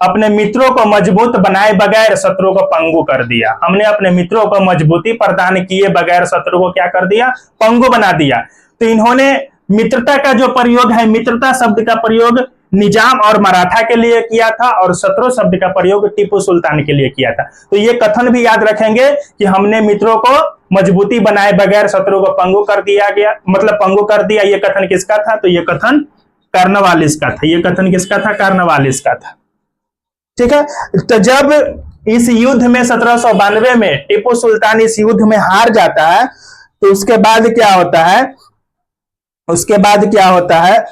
Speaker 1: अपने मित्रों को मजबूत बनाए बगैर शत्रु को पंगु कर दिया। हमने अपने मित्रों को मजबूती प्रदान किए बगैर शत्रु को क्या कर दिया, पंगु बना दिया। तो इन्होंने मित्रता का जो प्रयोग है, मित्रता शब्द का प्रयोग निजाम और मराठा के लिए किया था, और शत्रु शब्द का प्रयोग टीपू सुल्तान के लिए किया था। तो ये कथन भी याद रखेंगे कि हमने मित्रों को मजबूती बनाए बगैर शत्रु को पंगु कर दिया गया, मतलब पंगु कर दिया। ये कथन किसका था, तो ये कथन कॉर्नवालिस का था। ये कथन किसका था, कॉर्नवालिस का था, ठीक है। तो जब इस युद्ध में 1792 में टीपू सुल्तान इस युद्ध में हार जाता है, तो उसके बाद क्या होता है,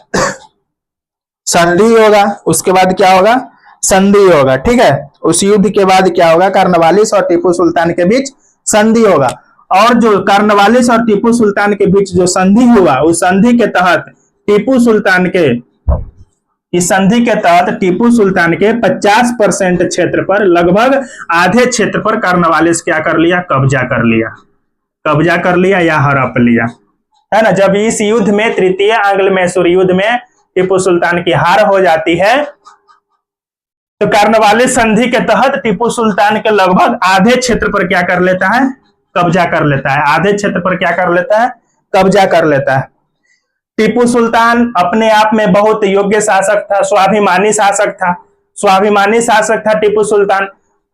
Speaker 1: संधि होगा। उसके बाद क्या होगा, संधि होगा, ठीक है। उस युद्ध के बाद क्या होगा, कॉर्नवालिस और टीपू सुल्तान के बीच संधि होगा। और जो कॉर्नवालिस और टीपू सुल्तान के बीच जो संधि हुआ, उस संधि के तहत टीपू सुल्तान के 50% क्षेत्र पर, लगभग आधे क्षेत्र पर कॉर्नवालिस क्या कर लिया, कब्जा कर लिया या हड़प लिया, है ना। जब इस युद्ध में, तृतीय आंग्ल मैसूर युद्ध में टीपू सुल्तान की हार हो जाती है, तो कॉर्नवालिस संधि के तहत टीपू सुल्तान के लगभग आधे क्षेत्र पर क्या कर लेता है, कब्जा कर लेता है। आधे क्षेत्र पर क्या कर लेता है, कब्जा कर लेता है। टीपू सुल्तान अपने आप में बहुत योग्य शासक था, स्वाभिमानी शासक था टीपू सुल्तान।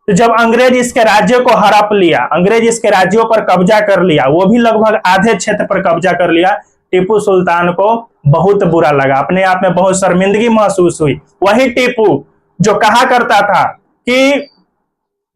Speaker 1: तो जब अंग्रेज इसके राज्यों को हड़प लिया, अंग्रेज इसके राज्यों पर कब्जा कर लिया, वो भी लगभग आधे क्षेत्र पर कब्जा कर लिया, टीपू सुल्तान को बहुत बुरा लगा, अपने आप में बहुत शर्मिंदगी महसूस हुई। वही टीपू जो कहा करता था कि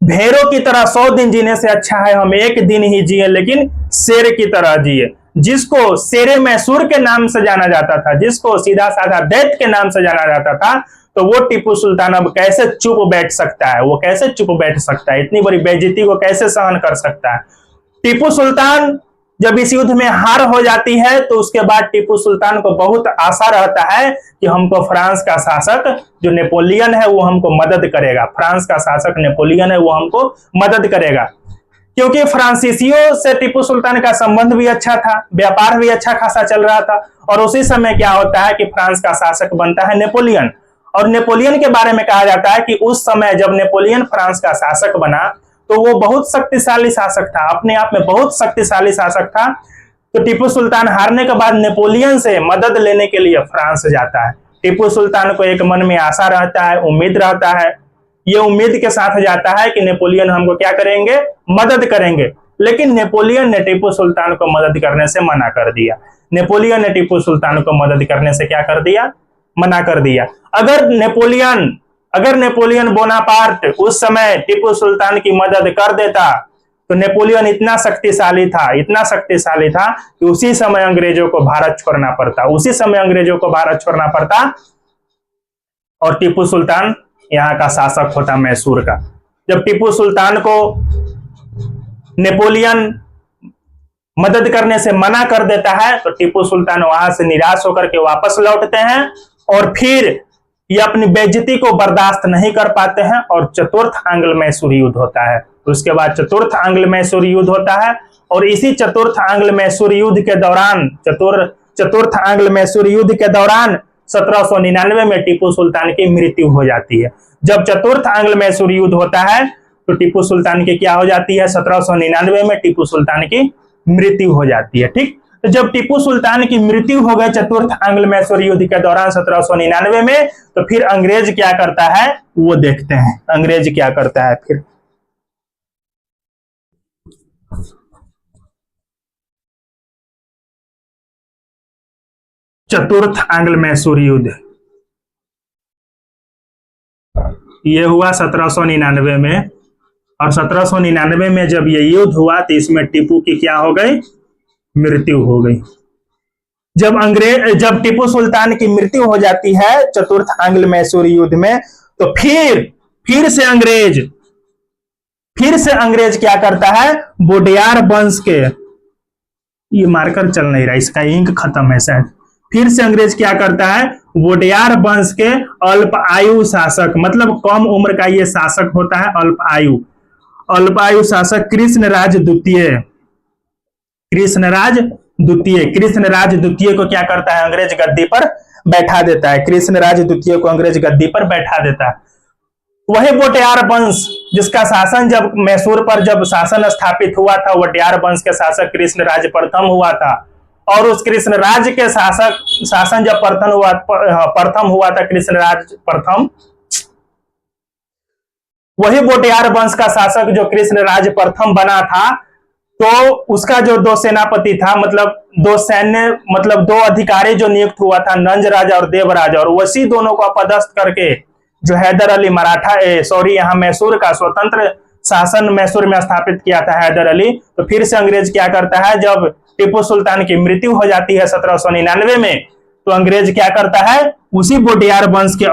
Speaker 1: भेड़ों की तरह 100 दिन जीने से अच्छा है हम एक दिन ही जिए लेकिन शेर की तरह जिए, जिसको शेरे मैसूर के नाम से जाना जाता था, जिसको सीधा साधा दैत्य के नाम से जाना जाता था, तो वो टीपू सुल्तान अब कैसे चुप बैठ सकता है? वो कैसे चुप बैठ सकता है? इतनी बड़ी बेइज्जती को कैसे सहन कर सकता है? टीपू सुल्तान जब इस युद्ध में हार हो जाती है तो उसके बाद टीपू सुल्तान को बहुत आशा रहता है कि हमको फ्रांस का शासक जो नेपोलियन है वो हमको मदद करेगा, फ्रांस का शासक नेपोलियन है वो हमको मदद करेगा, क्योंकि फ्रांसीसियों से टीपू सुल्तान का संबंध भी अच्छा था, व्यापार भी अच्छा खासा चल रहा था। और उसी समय क्या होता है कि फ्रांस का शासक बनता है नेपोलियन, और नेपोलियन के बारे में कहा जाता है कि उस समय जब नेपोलियन फ्रांस का शासक बना तो वो बहुत शक्तिशाली शासक था, अपने आप में बहुत शक्तिशाली शासक था। तो टीपू सुल्तान हारने के बाद नेपोलियन से मदद लेने के लिए फ्रांस जाता है। टीपू सुल्तान को एक मन में आशा रहता है, उम्मीद रहता है, ये उम्मीद के साथ जाता है कि नेपोलियन हमको क्या करेंगे, मदद करेंगे। लेकिन नेपोलियन ने टीपू सुल्तान को मदद करने से मना कर दिया। नेपोलियन ने टीपू सुल्तान को मदद करने से क्या कर दिया, मना कर दिया। अगर नेपोलियन बोनापार्ट उस समय टीपू सुल्तान की मदद कर देता तो नेपोलियन इतना शक्तिशाली था कि उसी समय अंग्रेजों को भारत छोड़ना पड़ता, और टीपू सुल्तान यहाँ का शासक होता मैसूर का। जब टीपू सुल्तान को नेपोलियन मदद करने से मना कर देता है तो टीपू सुल्तान वहां से निराश होकर के वापस लौटते हैं, और फिर ये अपनी बेइज्जती को बर्दाश्त नहीं कर पाते हैं और चतुर्थ आंग्ल मैसूर युद्ध होता है। तो उसके बाद चतुर्थ आंग्ल मैसूर युद्ध होता है, और इसी चतुर्थ आंग्ल मैसूर युद्ध के दौरान 1799 में टीपू सुल्तान की मृत्यु हो जाती है। जब चतुर्थ आंग्ल मैसूर युद्ध होता है तो टीपू सुल्तान की क्या हो जाती है, 1799 में टीपू सुल्तान की मृत्यु हो जाती है। ठीक, तो जब टीपू सुल्तान की मृत्यु हो गई चतुर्थ आंग्ल मैसूर युद्ध के दौरान 1799 में, तो फिर अंग्रेज क्या करता है वो देखते हैं। अंग्रेज क्या करता है फिर, चतुर्थ आंग्ल मैसूर युद्ध ये हुआ 1799 में, और 1799 में जब ये युद्ध हुआ तो इसमें टीपू की क्या हो गई, मृत्यु हो गई। जब टीपू सुल्तान की मृत्यु हो जाती है चतुर्थ आंग्ल मैसूर युद्ध में, तो फिर से अंग्रेज क्या करता है, बोडियार वंश के, ये मार्कर चल नहीं रहा, इसका इंक खत्म है शायद। फिर से अंग्रेज क्या करता है, वोडियार वंश के अल्प आयु शासक, मतलब कम उम्र का ये शासक होता है, अल्प आयु शासक कृष्णराज द्वितीय को क्या करता है, अंग्रेज गद्दी पर बैठा देता है। कृष्णराज द्वितीय को अंग्रेज गद्दी पर बैठा देता है। वही वोटियार वंश जिसका शासन जब मैसूर पर जब शासन स्थापित हुआ था, वोटियार वंश के शासक कृष्णराज प्रथम हुआ था, और उस कृष्णराज के शासन जब प्रथम हुआ था कृष्णराज प्रथम, वही वोटियार वंश का शासक जो कृष्णराज प्रथम बना था, तो उसका जो दो सेनापति था, मतलब दो अधिकारी जो नियुक्त हुआ था, नंजराज और देवराज, और वसी दोनों को अपदस्थ करके जो हैदर अली यहाँ मैसूर का स्वतंत्र शासन मैसूर में स्थापित किया था हैदर अली। तो फिर से अंग्रेज क्या करता है, जब टीपू सुल्तान की मृत्यु हो जाती है 1799 में, तो अंग्रेज क्या करता है, उसी वोटियार वंश के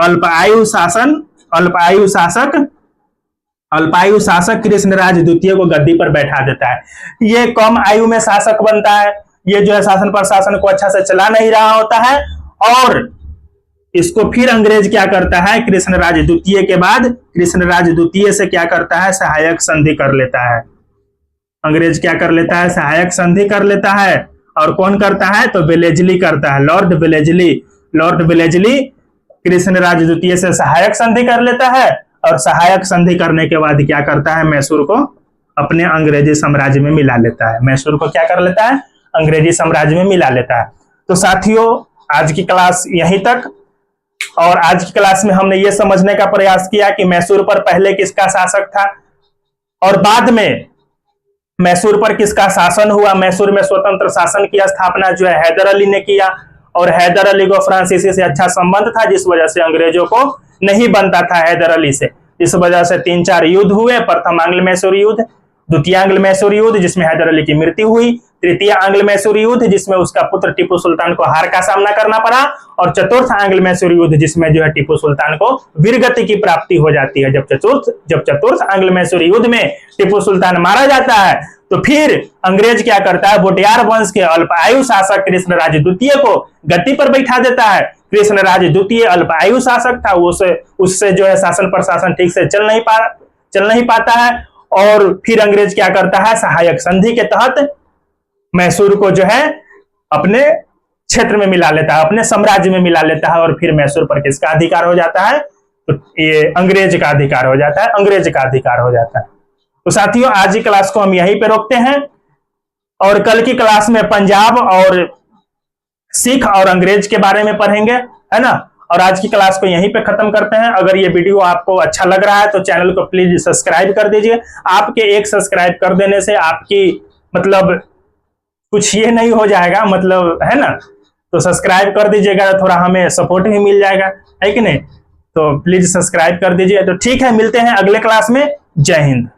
Speaker 1: अल्पायु शासक कृष्णराज द्वितीय को गद्दी पर बैठा देता है। ये कम आयु में शासक बनता है, ये जो है शासन प्रशासन को अच्छा से चला नहीं रहा होता है, और इसको फिर अंग्रेज क्या करता है, कृष्णराज द्वितीय के बाद कृष्णराज द्वितीय से क्या करता है, सहायक संधि कर लेता है। अंग्रेज क्या कर लेता है, सहायक संधि कर लेता है। और कौन करता है, तो वेलेजली करता है, लॉर्ड वेलेजली कृष्णराज द्वितीय से सहायक संधि कर लेता है, और सहायक संधि करने के बाद क्या करता है, मैसूर को अपने अंग्रेजी साम्राज्य में मिला लेता है। मैसूर को क्या कर लेता है, अंग्रेजी साम्राज्य में मिला लेता है। तो साथियों, आज की क्लास यहीं तक, और आज की क्लास में हमने ये समझने का प्रयास किया कि मैसूर पर पहले किसका शासक था, और बाद में मैसूर पर किसका शासन हुआ? मैसूर में स्वतंत्र शासन की स्थापना जो है हैदर अली ने किया, और हैदर अली को फ्रांसीसी से अच्छा संबंध था, जिस वजह से अंग्रेजों को नहीं बनता था हैदर अली से। इस वजह से 3-4 युद्ध हुए। प्रथम आंग्ल मैसूर युद्ध, द्वितीय आंग्ल मैसूर युद्ध जिसमें हैदर अली की मृत्यु हुई, तृतीय आंग्ल मैसूर युद्ध जिसमें उसका पुत्र टीपू सुल्तान को हार का सामना करना पड़ा, और चतुर्थ आंग्ल मैसूर युद्ध जिसमें जो है टीपू सुल्तान को वीरगति की प्राप्ति हो जाती है। जब चतुर्थ आंग्ल मैसूर युद्ध में टीपू सुल्तान मारा जाता है तो फिर अंग्रेज क्या करता है, बोटियार वंश के अल्पायु शासक कृष्णराज द्वितीय को गद्दी पर बैठा देता है। कृष्णराज द्वितीय अल्पायु शासक था, उससे जो है शासन प्रशासन ठीक से चल नहीं पाता है, और फिर अंग्रेज क्या करता है, सहायक संधि के तहत मैसूर को जो है अपने क्षेत्र में मिला लेता है, अपने साम्राज्य में मिला लेता है, और फिर मैसूर पर किसका अधिकार हो जाता है? तो ये अंग्रेज का अधिकार हो जाता है, अंग्रेज का अधिकार हो जाता है। तो साथियों, आज की क्लास को हम यहीं पे रोकते हैं, और कल की क्लास में पंजाब और सिख और अंग्रेज के बारे में पढ़ेंगे, है ना। और आज की क्लास को यहीं पे खत्म करते हैं। अगर ये वीडियो आपको अच्छा लग रहा है तो चैनल को प्लीज सब्सक्राइब कर दीजिए। आपके एक सब्सक्राइब कर देने से आपकी मतलब कुछ ये नहीं हो जाएगा, मतलब, है ना। तो सब्सक्राइब कर दीजिएगा, थोड़ा हमें सपोर्ट भी मिल जाएगा, है कि नहीं। तो प्लीज सब्सक्राइब कर दीजिए। तो ठीक है, मिलते हैं अगले क्लास में। जय हिंद।